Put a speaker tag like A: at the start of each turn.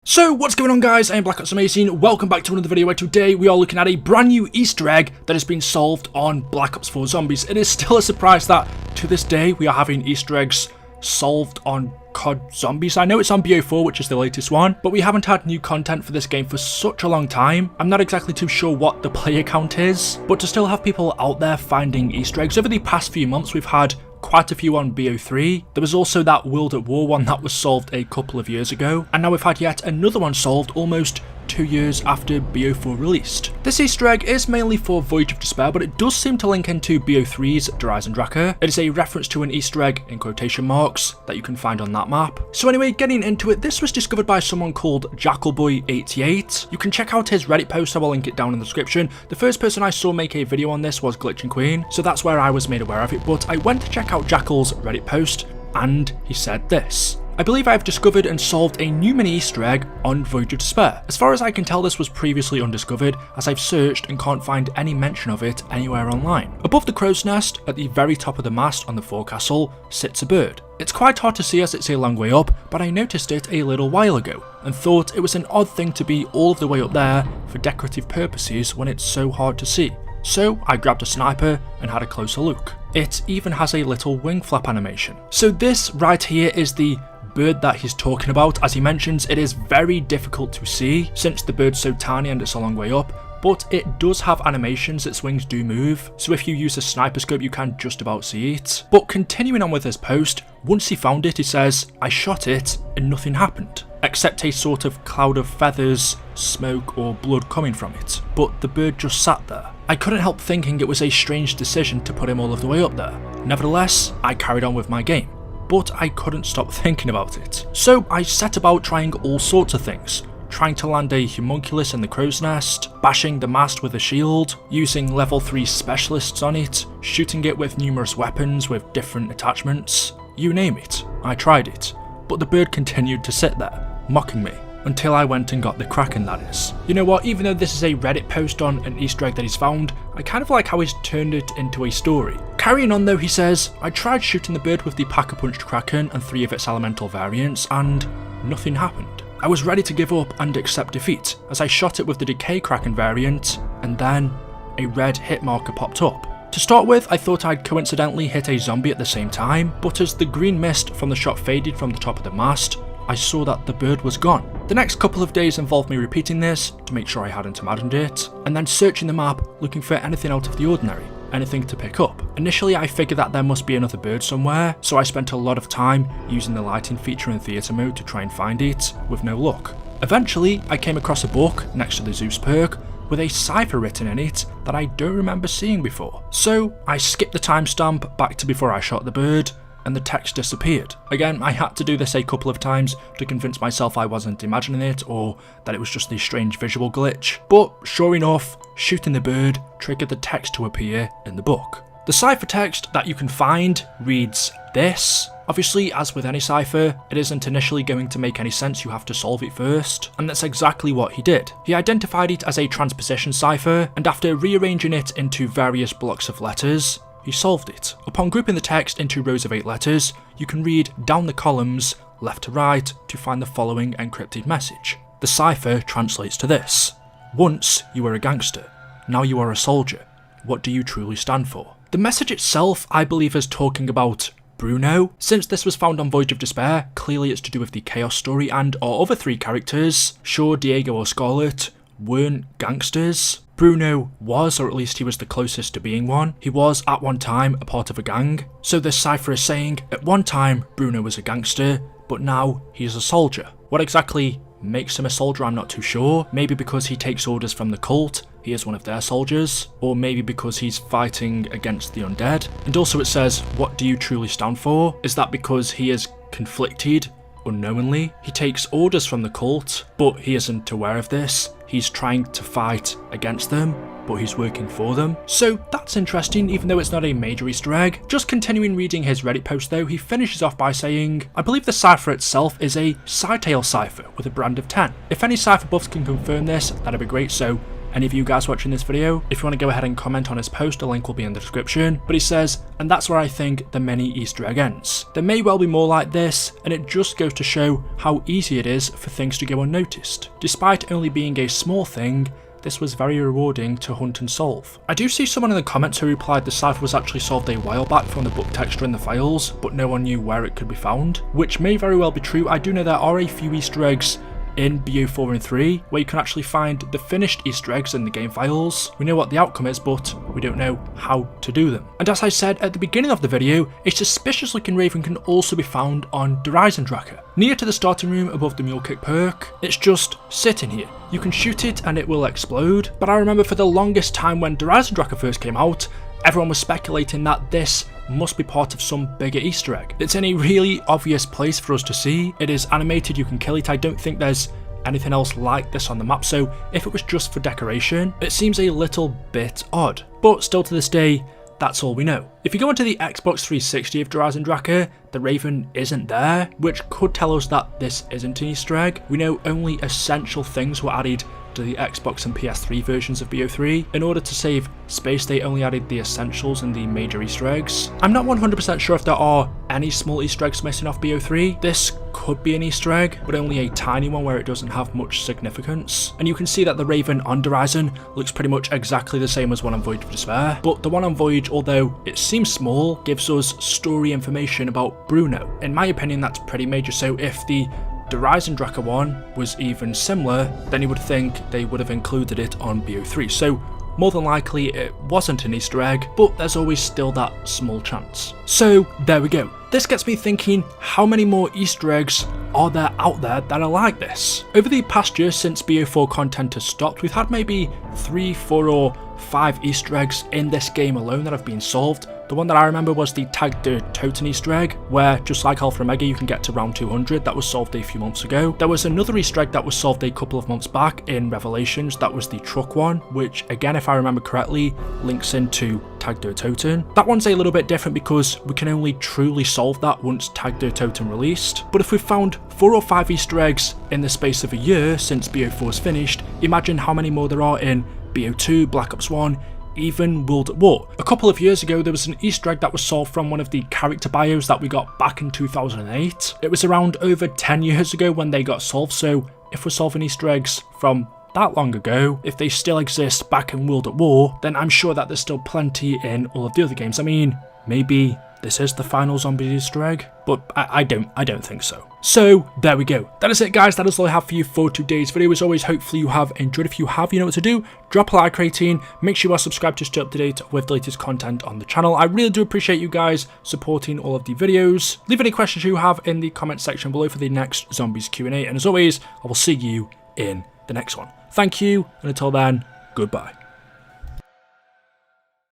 A: So what's going on, guys? I am Black Ops Amazing. Welcome back to another video where today we are looking at a brand new Easter egg that has been solved on Black Ops 4 Zombies. It is still a surprise that to this day we are having Easter eggs solved on COD Zombies. I know it's on BO4, which is the latest one, but we haven't had new content for this game for such a long time. I'm not exactly too sure what the player count is, but to still have people out there finding Easter eggs. Over the past few months we've had quite a few on BO3. There was also that World at War one that was solved a couple of years ago, and now we've had yet another one solved almost 2 years after BO4 released. This Easter egg is mainly for Voyage of Despair, but it does seem to link into BO3's Eisendrache. It is a reference to an Easter egg in quotation marks that you can find on that map. So anyway, getting into it, this was discovered by someone called Jackalboy88. You can check out his Reddit post, I will link it down in the description. The first person I saw make a video on this was Glitching Queen, so that's where I was made aware of it, but I went to check out Jackal's Reddit post and he said this: I believe I have discovered and solved a new mini Easter egg on Voyage of Despair. As far as I can tell, this was previously undiscovered, as I've searched and can't find any mention of it anywhere online. Above the crow's nest, at the very top of the mast on the forecastle, sits a bird. It's quite hard to see as it's a long way up, but I noticed it a little while ago, and thought it was an odd thing to be all of the way up there for decorative purposes when it's so hard to see. So I grabbed a sniper and had a closer look. It even has a little wing flap animation. So this right here is the bird that he's talking about. As he mentions, it is very difficult to see since the bird's so tiny and it's a long way up, but it does have animations, its wings do move, so if you use a sniper scope you can just about see it. But continuing on with his post, once he found it, he says, I shot it and nothing happened, except a sort of cloud of feathers, smoke or blood coming from it, but the bird just sat there. I couldn't help thinking it was a strange decision to put him all of the way up there. Nevertheless, I carried on with my game, but I couldn't stop thinking about it. So I set about trying all sorts of things, trying to land a homunculus in the crow's nest, bashing the mast with a shield, using level 3 specialists on it, shooting it with numerous weapons with different attachments. You name it, I tried it, but the bird continued to sit there, mocking me, until I went and got the Kraken, that is. You know what, even though this is a Reddit post on an Easter egg that he's found, I kind of like how he's turned it into a story. Carrying on though, he says, I tried shooting the bird with the Pack-a-Punched Kraken and 3 of its elemental variants, and nothing happened. I was ready to give up and accept defeat, as I shot it with the Decay Kraken variant, and then a red hit marker popped up. To start with, I thought I'd coincidentally hit a zombie at the same time, but as the green mist from the shot faded from the top of the mast, I saw that the bird was gone. The next couple of days involved me repeating this to make sure I hadn't imagined it, and then searching the map looking for anything out of the ordinary, anything to pick up. Initially I figured that there must be another bird somewhere, so I spent a lot of time using the lighting feature in theatre mode to try and find it, with no luck. Eventually I came across a book next to the Zeus perk with a cipher written in it that I don't remember seeing before. So I skipped the timestamp back to before I shot the bird, and the text disappeared. Again, I had to do this a couple of times to convince myself I wasn't imagining it or that it was just a strange visual glitch, but sure enough, shooting the bird triggered the text to appear in the book. The cipher text that you can find reads this. Obviously, as with any cipher, it isn't initially going to make any sense, you have to solve it first, and that's exactly what he did. He identified it as a transposition cipher, and after rearranging it into various blocks of letters, he solved it. Upon grouping the text into rows of 8 letters, you can read down the columns, left to right, to find the following encrypted message. The cipher translates to this: once you were a gangster, now you are a soldier. What do you truly stand for? The message itself, I believe, is talking about Bruno. Since this was found on Voyage of Despair, clearly it's to do with the Chaos story, and our other 3 characters, sure, Diego or Scarlet, weren't gangsters. Bruno was, or at least he was the closest to being one. He was at one time a part of a gang. So this cipher is saying, at one time Bruno was a gangster, but now he is a soldier. What exactly makes him a soldier, I'm not too sure. Maybe because he takes orders from the cult, he is one of their soldiers, or maybe because he's fighting against the undead. And also it says, what do you truly stand for? Is that because he is conflicted unknowingly? He takes orders from the cult, but he isn't aware of this. He's trying to fight against them, but he's working for them. So that's interesting, even though it's not a major Easter egg. Just continuing reading his Reddit post though, he finishes off by saying, I believe the cipher itself is a Cytail cipher with a brand of 10. If any cipher buffs can confirm this, that'd be great, so any of you guys watching this video. If you want to go ahead and comment on his post, the link will be in the description. But he says, and that's where I think the mini Easter egg ends. There may well be more like this, and it just goes to show how easy it is for things to go unnoticed. Despite only being a small thing, this was very rewarding to hunt and solve. I do see someone in the comments who replied the cipher was actually solved a while back from the book texture in the files, but no one knew where it could be found, which may very well be true. I do know there are a few Easter eggs in BO4 and 3, where you can actually find the finished Easter eggs in the game files. We know what the outcome is, but we don't know how to do them. And as I said at the beginning of the video, a suspicious looking raven can also be found on the Eisendrache. Near to the starting room above the mule kick perk, it's just sitting here. You can shoot it and it will explode, but I remember for the longest time when the Eisendrache first came out, everyone was speculating that this must be part of some bigger Easter egg. It's in a really obvious place for us to see. It is animated, you can kill it. I don't think there's anything else like this on the map, so if it was just for decoration, it seems a little bit odd. But still to this day, that's all we know. If you go into the Xbox 360 of Eisendrache, the raven isn't there, which could tell us that this isn't an Easter egg. We know only essential things were added to the Xbox and PS3 versions of BO3. In order to save space, they only added the essentials and the major Easter eggs. I'm not 100% sure if there are any small Easter eggs missing off BO3. This could be an Easter egg, but only a tiny one where it doesn't have much significance. And you can see that the raven on Horizon looks pretty much exactly the same as one on Voyage of Despair, but the one on Voyage, although it seems small, gives us story information about Bruno. In my opinion, that's pretty major, so if the Eisendrache one was even similar, then you would think they would have included it on BO3. So more than likely it wasn't an Easter egg, but there's always still that small chance. So there we go. This gets me thinking, how many more Easter eggs are there out there that are like this? Over the past year since BO4 content has stopped, we've had maybe 3, 4 or 5 Easter eggs in this game alone that have been solved. The one that I remember was the Tag der Toten Easter egg, where just like Alpha Omega you can get to round 200, that was solved a few months ago. There was another Easter egg that was solved a couple of months back in Revelations, that was the truck one, which again, if I remember correctly, links into Tag der Toten. That one's a little bit different because we can only truly solve that once Tag der Toten released. But if we've found 4 or 5 Easter eggs in the space of a year since BO4's finished, imagine how many more there are in BO2, Black Ops 1, even World at War. A couple of years ago there was an Easter egg that was solved from one of the character bios that we got back in 2008. It was around over 10 years ago when they got solved, so if we're solving Easter eggs from that long ago, if they still exist back in World at War, then I'm sure that there's still plenty in all of the other games. I mean, maybe this is the final zombie Easter egg, but I don't think so. So there we go. That is it, guys. That is all I have for you for today's video. As always, hopefully you have enjoyed. If you have, you know what to do. Drop a like rating. Make sure you are subscribed to stay up to date with the latest content on the channel. I really do appreciate you guys supporting all of the videos. Leave any questions you have in the comment section below for the next Zombies Q&A. And as always, I will see you in the next one. Thank you, and until then, goodbye.